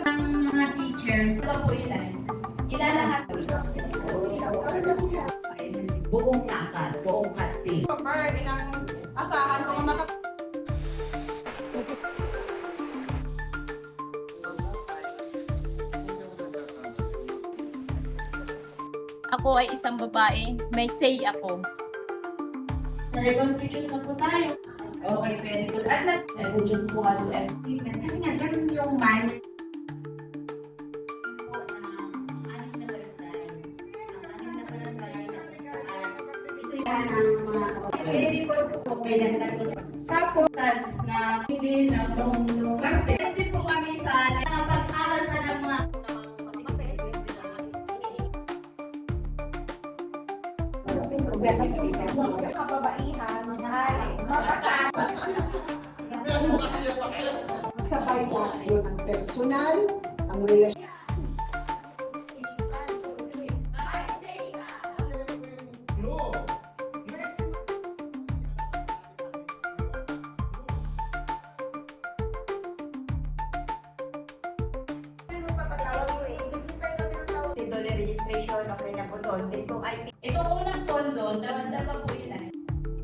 Ang mga teacher, ilalahat buong nakal, buong kati. Asahan ko maka Ako ay isang babae, may say ako. Na-reconstitution na po tayo. Okay, very good. At we just po ano statement. Kasi nga, ganun yung mind. Sa portal na pili ng karte. Hindi po kami sa pag-aral sa mga kababaihan ay makasama. Sabay na yun ang personal, ang relasyon. Registration, okay na po doon. Itong unang pondo, dapat po yun eh.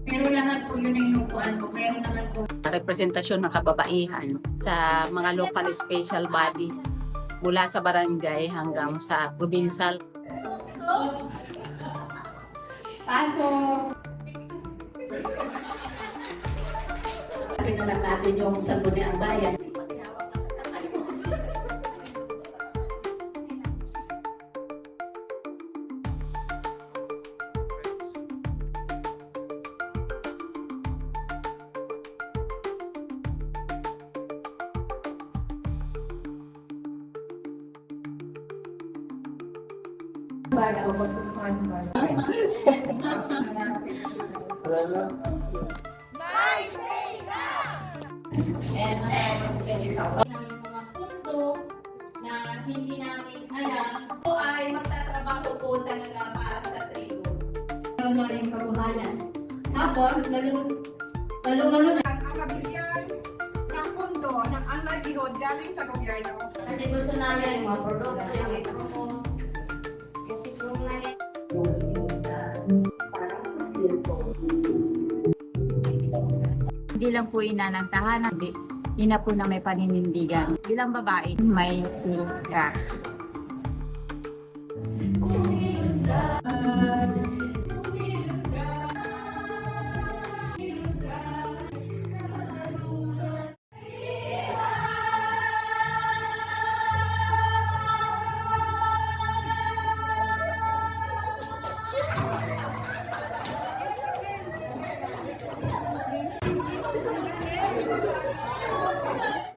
Pero lahat po yun ay inupuan ko. Meron naman po Representasyon ng kababaihan sa mga local special bodies mula sa barangay hanggang sa provincial. Paano? Sabi na lang natin yung Sangguniang Bayan. And yung mga pundo na hindi namin alam, so ay magtatrabaho po talaga para sa tribo. Meron na rin kabuhayan. Tapos, lalo na. Ang kabigyan ng pondo ng ang livelihood galing sa gobyerno. Kasi gusto namin mga produkto, yung ito. Kasi kung Hindi lang po ina ng tahanan, ina po na may paninindigan. Bilang babae, may siya.